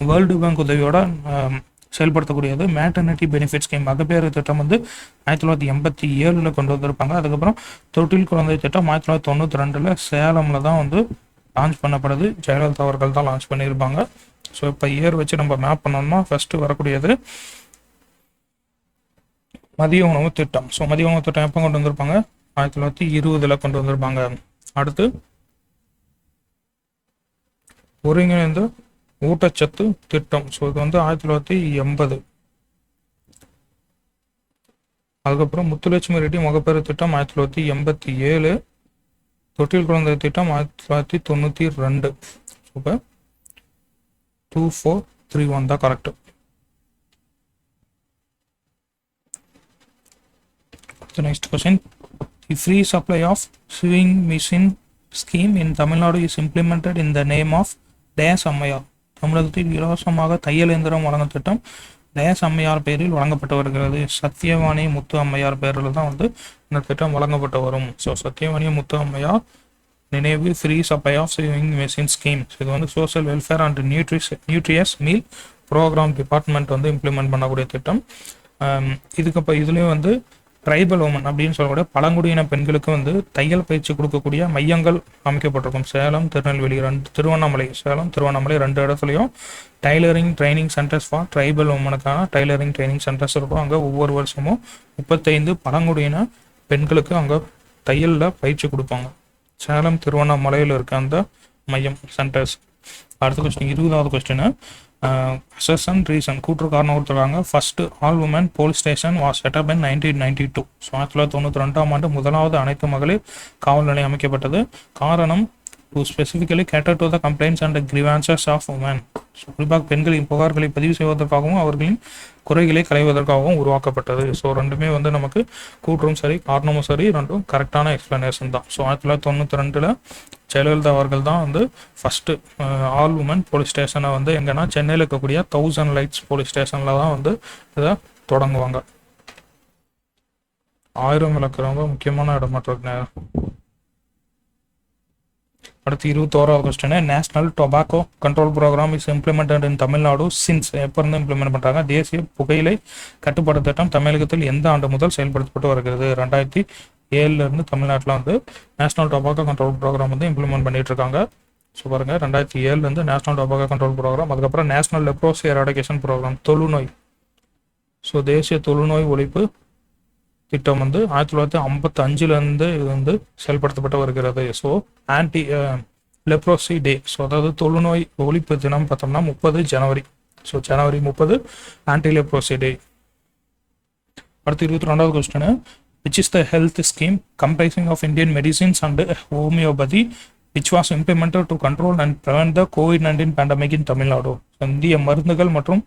வேர்ல்டு பேங்க் உதவியோட செயல்படுத்தக்கூடியது. மேட்டர்னிட்டி பெனிஃபிட் ஸ்கீம் மகப்பேறு திட்டம் வந்து 1987 கொண்டு வந்திருப்பாங்க. அதுக்கப்புறம் தொட்டில் குழந்தை திட்டம் 1992 சேலமில் தான் வந்து லான்ச் பண்ணப்படுது. ஜெயலலிதா அவர்கள் தான் லான்ச் பண்ணியிருப்பாங்க. ஸோ இப்போ இயர் வச்சு நம்ம மேப் பண்ணோம்னா ஃபர்ஸ்ட் வரக்கூடியது மதிய உணவு திட்டம். ஸோ மதிய உணவு திட்டம் எப்போ கொண்டு வந்திருப்பாங்க? 1920 கொண்டு வந்திருப்பாங்க. அடுத்து ஒருங்கிணைந்த ஊட்டச்சத்து திட்டம். ஸோ இது வந்து 1980. அதுக்கப்புறம் முத்துலட்சுமி ரெட்டி மகப்பேறு திட்டம் 1987. தொட்டில் குழந்தை திட்டம் 1992. சூப்பர், 2431 தான் correct. Next question, the free supply of sewing machine scheme in Tamil Nadu is implemented in the name of டேஸ் அம்மையார். தமிழகத்தில் இலவசமாக தையல் இயந்திரம் வழங்கும் திட்டம் டேஸ் அம்மையார் பெயரில் வழங்கப்பட்டு வருகிறது. சத்தியவாணி முத்து அம்மையார் பெயரில் தான் வந்து இந்த திட்டம் வழங்கப்பட்டு வரும். ஸோ சத்தியவாணி முத்து அம்மையார் நினைவு free supply of sewing machine scheme. இது வந்து social welfare and nutritious meal programme department வந்து இம்ப்ளிமெண்ட் பண்ணக்கூடிய திட்டம். இதுலேயும் வந்து ட்ரைபல் உமன் அப்படின்னு சொல்லக்கூடிய பழங்குடியின பெண்களுக்கு வந்து தையல் பயிற்சி கொடுக்கக்கூடிய மையங்கள் அமைக்கப்பட்டிருக்கும். சேலம், திருநெல்வேலி, சேலம் திருவண்ணாமலை 2 இடத்துலையும் tailoring training centres for tribal உமனுக்கான டைலரிங் ட்ரைனிங் சென்டர்ஸ் இருக்கும். அங்கே ஒவ்வொரு வருஷமும் 35 பழங்குடியின பெண்களுக்கு அங்கே தையலில் பயிற்சி கொடுப்பாங்க. சேலம் திருவண்ணாமலையில் இருக்க அந்த மையம் சென்டர்ஸ். அடுத்த கொஸ்டின், 20வது கொஸ்டின், அசன் ரீசன் கூற்று காரணம் கொடுத்துருக்காங்க. First all women police station was setup in 1992. So 1992 முதலாவது அனைத்து மகளிர் காவல் நிலையம் அமைக்கப்பட்டது. காரணம் to specifically cater to the complaints and grievances of women. So குறிப்பாக பெண்களின் புகார்களை பதிவு செய்வதற்காகவும் அவர்களின் குறைகளை களைவதற்காகவும் உருவாக்கப்பட்டது. ஸோ ரெண்டுமே வந்து நமக்கு கூற்றும் சரி காரணமும் சரி ரெண்டும் கரெக்டான எக்ஸ்பிளனேஷன் தான். ஸோ 1992 ஜெயலலிதா அவர்கள் தான் வந்து ஃபஸ்ட்டு ஆல் உமன் போலீஸ் ஸ்டேஷனை வந்து எங்கன்னா சென்னையில் இருக்கக்கூடிய 1000 லைட்ஸ் போலீஸ் ஸ்டேஷனில் தான் வந்து இதை தொடங்குவாங்க. 1000 விளக்கு ரொம்ப முக்கியமான இடம் மட்டும். அடுத்து 21வது question, national tobacco control programme is implemented in Tamil Nadu since. எப்போ இருந்து இம்ப்ளிமெண்ட் பண்ணுறாங்க? தேசிய புகையிலை கட்டுப்பாடு திட்டம் தமிழகத்தில் எந்த ஆண்டு முதல் செயல்படுத்தப்பட்டு வருகிறது? 2007 தமிழ்நாட்டில் வந்து நேஷனல் டொபாக்கோ கண்ட்ரோல் ப்ரோக்ராம் வந்து இம்ப்ளிமெண்ட் பண்ணிட்டு இருக்காங்க. ஸோ பாருங்க 2007 நேஷனல் டொபாக்கோ கண்ட்ரோல் ப்ரோக்ராம். அதுக்கப்புறம் நேஷனல் லெப்ரோசி எராடிகேஷன் ப்ரோக்ராம், தொழுநோய். ஸோ தேசிய தொழுநோய் ஒழிப்பு திட்டம் வந்து 1955 இது வந்து செயல்படுத்தப்பட்டு வருகிறது. So anti leprosy day, so அதாவது தொழுநோய் ஒழிப்பு தினம் பார்த்தோம்னா 30 ஜனவரி. ஸோ ஜனவரி 30 ஆன்டி லெப்ரோசி டே. அடுத்து 22வது question, which is the health scheme comprising of Indian medicines and homeopathy which was implemented to control and prevent the COVID-19 pandemic in Tamil Nadu. இந்திய மருந்துகள் மற்றும்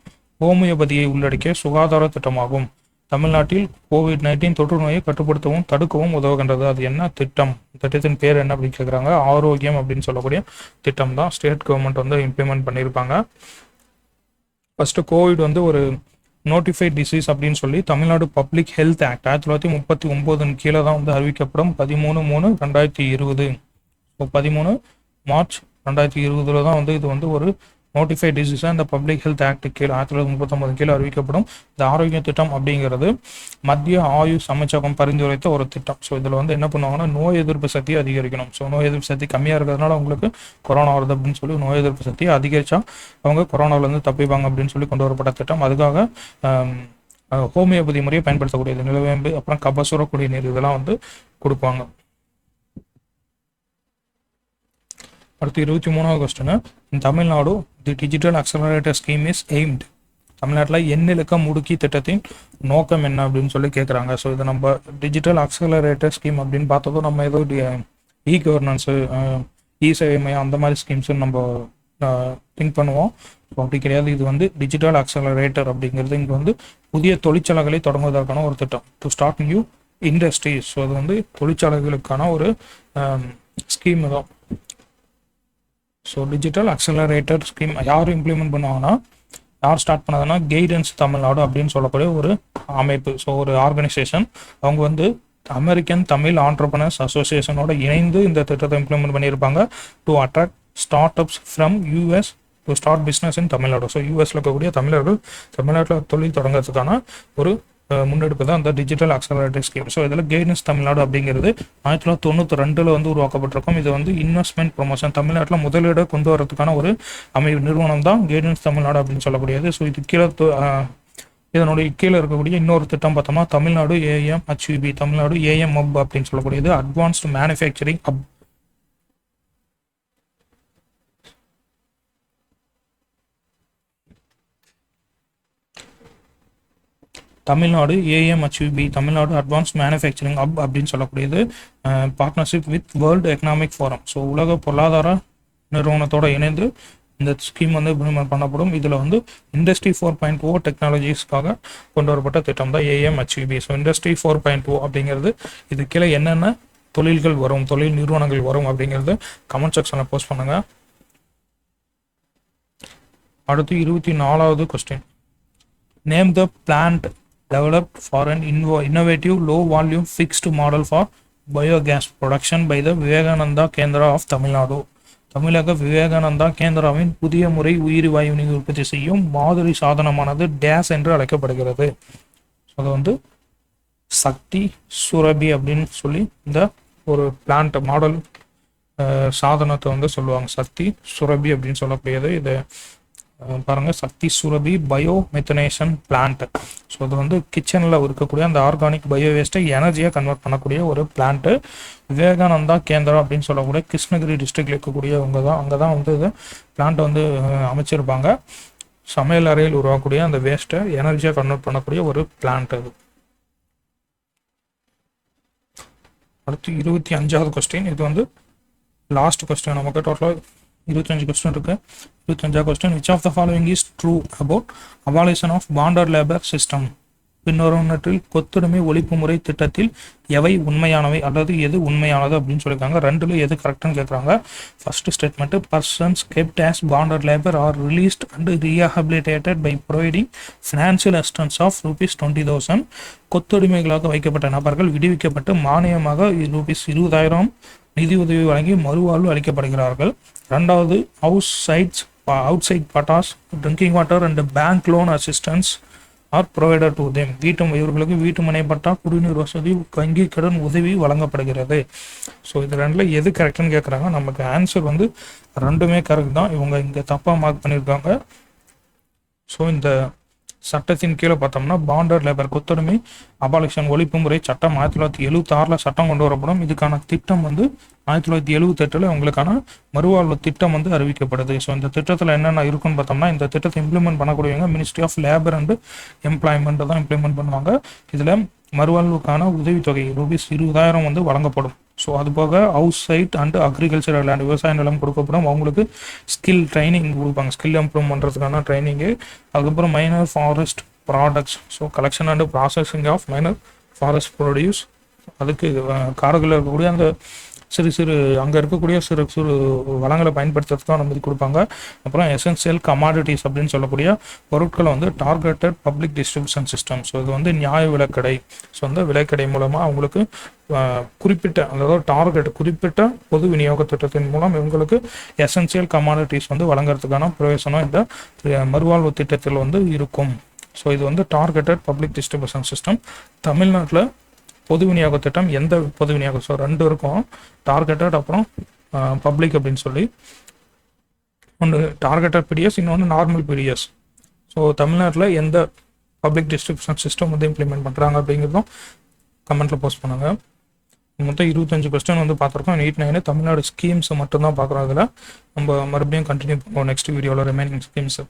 ஹோமியோபதியை உள்ளடக்கிய சுகாதார திட்டமாகும். தமிழ்நாட்டில் COVID-19 தொற்று நோயை கட்டுப்படுத்தவும் தடுக்கவும் உதவுகின்றது. அது என்ன திட்டம்? திட்டத்தின் பேர் என்ன அப்படின்னு கேட்குறாங்க. ஆரோக்கியம் அப்படின்னு சொல்லக்கூடிய திட்டம் தான் ஸ்டேட் கவர்மெண்ட் வந்து இம்ப்ளிமெண்ட் பண்ணியிருப்பாங்க. ஃபர்ஸ்ட் கோவிட் வந்து ஒரு நோட்டிஃபைட் டிசீஸ் அப்படின்னு சொல்லி தமிழ்நாடு பப்ளிக் ஹெல்த் ஆக்ட் 1939 கீழே தான் வந்து அறிவிக்கப்படும். 13/3/2020. 13 மார்ச் 2020 தான் வந்து இது வந்து ஒரு நோட்டிஃபைட் டிசீஸாக இந்த பப்ளிக் ஹெல்த் ஆக்ட் கீழே 1939 கீழே அறிவிக்கப்படும். இந்த ஆரோக்கிய திட்டம் அப்படிங்கிறது மத்திய ஆயுஷ் அமைச்சகம் பரிந்துரைத்த ஒரு திட்டம். ஸோ இதில் வந்து என்ன பண்ணுவாங்கன்னா நோய் எதிர்ப்பு சக்தியை அதிகரிக்கணும். ஸோ நோய் எதிர்ப்பு சக்தி கம்மியாக இருக்கிறதுனால உங்களுக்கு கொரோனா வருது அப்படின்னு சொல்லி நோய் எதிர்ப்பு சக்தியை அதிகரித்தா அவங்க கொரோனாவிலேருந்து தப்பிப்பாங்க அப்படின்னு சொல்லி கொண்டு வரப்பட்ட திட்டம். அதுக்காக ஹோமியோபதி முறையை பயன்படுத்தக்கூடியது நிலவேம்பு, அப்புறம் கபசுர குடிநீர் இதெல்லாம் வந்து கொடுப்பாங்க. அடுத்து 23வது question, in Tamil Nadu the digital accelerator scheme is aimed. தமிழ்நாட்டில் எண்ணிலக்க முடுக்கி திட்டத்தின் நோக்கம் என்ன அப்படின்னு சொல்லி கேட்குறாங்க. ஸோ இதை நம்ம டிஜிட்டல் அக்சலரேட்டர் ஸ்கீம் அப்படின்னு பார்த்ததும் நம்ம ஏதோ இ கவர்னன்ஸு, இ சேவை மையம் அந்த மாதிரி ஸ்கீம்ஸு நம்ம திங்க் பண்ணுவோம். ஸோ அப்படி கிடையாது. இது வந்து டிஜிட்டல் அக்சலரேட்டர் அப்படிங்கிறது இங்கே வந்து புதிய தொழிற்சாலைகளை தொடங்குவதற்கான ஒரு திட்டம். To start new industries. So அது வந்து தொழிற்சாலைகளுக்கான ஒரு ஸ்கீம் தான். ஸோ டிஜிட்டல் அக்சலரேட்டர் ஸ்கீம் யார் இம்ப்ளிமெண்ட் பண்ணுவாங்கன்னா, யார் ஸ்டார்ட் பண்ணதுன்னா கைடன்ஸ் தமிழ்நாடு அப்படின்னு சொல்லக்கூடிய ஒரு அமைப்பு. ஸோ ஒரு ஆர்கனைசேஷன். அவங்க வந்து அமெரிக்கன் தமிழ் ஆண்டர்பிரனர்ஸ் அசோசியேஷனோட இணைந்து இந்த திட்டத்தை இம்ப்ளிமெண்ட் பண்ணியிருப்பாங்க. To attract start ups from US to start business in Tamil Nadu. So யூஎஸ்ல இருக்கக்கூடிய தமிழர்கள் தமிழ்நாட்டில் தொழில் தொடங்குறதுக்கான ஒரு முன்னெடுப்பு தான் இந்த டிஜிட்டல் அக்சலரேட்டர் ஸ்கீம். ஸோ இதில் கைடன்ஸ் தமிழ்நாடு அப்படிங்கிறது 1992 வந்து உருவாக்கப்பட்டிருக்கும். இது வந்து இன்வெஸ்ட்மெண்ட் ப்ரொமோஷன், தமிழ்நாட்டில் முதலீடு கொண்டு வரதுக்கான ஒரு நிறுவனம் தான் கைடன்ஸ் தமிழ்நாடு அப்படின்னு சொல்லக்கூடியது. ஸோ இது கீழே இதனுடைய கீழே இருக்கக்கூடிய இன்னொரு திட்டம் பார்த்தோம்னா Tamil Nadu AMHUB, Tamil Nadu AM hub அப்படின்னு சொல்லக்கூடியது advanced manufacturing hub. Tamil Nadu AMHUB, Tamil Nadu advance manufacturing hub அப்படின்னு சொல்லக்கூடியது partnership with world economic forum. So உலக பொருளாதார நிறுவனத்தோடு இணைந்து இந்த ஸ்கீம் வந்து இம்ப்ளிமெண்ட் பண்ணப்படும். இதில் வந்து இண்டஸ்ட்ரி 4.0 டெக்னாலஜிஸ்க்காக கொண்டு வரப்பட்ட திட்டம் தான் AMHUB. ஸோ இண்டஸ்ட்ரி 4.0 அப்படிங்கிறது இது கீழே என்னென்ன தொழில்கள் வரும், தொழில் நிறுவனங்கள் வரும் அப்படிங்கிறது கமெண்ட் செக்ஷனில் போஸ்ட் பண்ணுங்கள். அடுத்து 24வது question, name the plant developed for an innovative low volume fixed model for biogas production by the Vivekananda Kendra of Tamil Nadu. தமிழக விவேகானந்தா கேந்திராவின் புதிய முறை உயிரி வாயுவினை உற்பத்தி செய்யும் மாதிரி சாதனமானது டேஸ் என்று அழைக்கப்படுகிறது. அது வந்து சக்தி சுரபி அப்படின்னு சொல்லி இந்த ஒரு பிளான்ட் மாடல் சாதனத்தை வந்து சொல்லுவாங்க. சக்தி சுரபி அப்படின்னு சொல்லக்கூடியது. இது பாருங்க, Shakti Surabhi bio methanation plant. So அது வந்து கிச்சனில் இருக்கக்கூடிய அந்த ஆர்கானிக் பயோ வேஸ்ட்டை எனர்ஜியாக கன்வெர்ட் பண்ணக்கூடிய ஒரு பிளான்ட்டு. விவேகானந்தா கேந்திரா அப்படின்னு சொல்லக்கூடிய கிருஷ்ணகிரி டிஸ்ட்ரிக்டில் இருக்கக்கூடியவங்க தான், அங்கே தான் வந்து இது பிளான்ட்டை வந்து அமைச்சிருப்பாங்க. சமையல் அறையில் உருவாக்கக்கூடிய அந்த வேஸ்ட்டை எனர்ஜியாக கன்வெர்ட் பண்ணக்கூடிய ஒரு பிளான்ட் அது. அடுத்து 25வது கொஸ்டின், இது வந்து லாஸ்ட் கொஸ்டின் நமக்கு டோட்டலாக 25 கொஸ்டின் இருக்கு. 25 question. Which of the following is true about abolition of bonded labour system? பின்வருவனற்றில் கொத்துரிமை ஒழிப்பு முறை திட்டத்தில் எவை உண்மையானவை அல்லது எது உண்மையானது அப்படின்னு சொல்லியிருக்காங்க. ரெண்டுல எது கரெக்டுன்னு கேட்குறாங்க. First statement, persons kept as bonded labour are released and rehabilitated by providing financial assistance of ₹20,000. கொத்துரிமைகளாக வைக்கப்பட்ட நபர்கள் விடுவிக்கப்பட்டு மானியமாக ₹20,000 நிதி உதவி வழங்கி மறுவாழ்வு அளிக்கப்படுகிறார்கள். ரெண்டாவது, house site pattas drinking water and bank loan assistance are provided to them. இவர்களுக்கு வீட்டு மனை பட்டா, குடிநீர் வசதி, வங்கி கடன் உதவி வழங்கப்படுகிறது. ஸோ இது ரெண்டில் எது கரெக்டுன்னு கேட்குறாங்க. நமக்கு ஆன்சர் வந்து ரெண்டுமே கரெக்ட் தான். இவங்க இங்கே தப்பாக மார்க் பண்ணியிருக்காங்க. ஸோ இந்த சட்டத்தின் கீழே பார்த்தோம்னா பாண்டட் லேபர் கொத்தடிமை அபாலிஷன் ஒழிப்பு முறை சட்டம் 1976 சட்டம் கொண்டு வரப்படும். இதுக்கான திட்டம் வந்து 1978 உங்களுக்கான மறுவாழ்வு திட்டம் வந்து அறிவிக்கப்படுது. ஸோ இந்த திட்டத்தில் என்னென்ன இருக்குன்னு பார்த்தோம்னா, இந்த திட்டத்தை இம்ப்ளிமெண்ட் பண்ணக்கூடியவங்க ministry of labour and employment தான் இம்ப்ளிமெண்ட் பண்ணுவாங்க. இதில் மறுவாழ்வுக்கான உதவித்தொகை ₹20,000 வந்து வழங்கப்படும். ஸோ அது போக house site and agricultural land விவசாய நிலம் கொடுக்கப்படும். அவங்களுக்கு ஸ்கில் ட்ரைனிங் கொடுப்பாங்க, ஸ்கில் இம்ப்ரூவ் பண்ணுறதுக்கான ட்ரைனிங்கு. அதுக்கப்புறம் minor forest products, so collection and processing of minor forest produce. அதுக்கு காடுகளில் இருக்கக்கூடிய அந்த அங்கே இருக்கக்கூடிய சிறு வளங்களை பயன்படுத்துறதுக்கு அனுமதி கொடுப்பாங்க. அப்புறம் எசென்சியல் கமாடிட்டிஸ் அப்படின்னு சொல்லக்கூடிய பொருட்களை வந்து targeted public distribution system. So இது வந்து நியாய விலைக்கடை. ஸோ அந்த விலைக்கடை மூலமாக அவங்களுக்கு குறிப்பிட்ட பொது விநியோக திட்டத்தின் மூலம் இவங்களுக்கு எசென்சியல் கமாடிட்டிஸ் வந்து வழங்குறதுக்கான பிரயோசனம் இந்த மறுவாழ்வு திட்டத்தில் வந்து இருக்கும். ஸோ இது வந்து டார்கெட்டட் பப்ளிக் டிஸ்ட்ரிபியூஷன் சிஸ்டம். தமிழ்நாட்டில் பொது விநியோக திட்டம் எந்த பொது விநியோகம்? ஸோ ரெண்டு இருக்கும், டார்கெட்டட் அப்புறம் பப்ளிக் அப்படின்னு சொல்லி. ஒன்று டார்கெட்டட் பிடிஎஸ், இன்னொன்று நார்மல் பிடிஎஸ். ஸோ தமிழ்நாட்டில் எந்த பப்ளிக் டிஸ்ட்ரிபியூஷன் சிஸ்டம் வந்து இம்ப்ளிமெண்ட் பண்ணுறாங்க அப்படிங்கிறதும் கமெண்ட்டில் போஸ்ட் பண்ணுங்க. மொத்தம் 25 கொஸ்டின் வந்து பார்த்துருக்கோம். 8-9 தமிழ்நாடு ஸ்கீம்ஸ் மட்டும்தான் பார்க்குறோம். அதில் நம்ம மறுபடியும் கண்டினியூ பண்ணுவோம் நெக்ஸ்ட் வீடியோவில் ரிமைனிங் ஸ்கீம்ஸ்.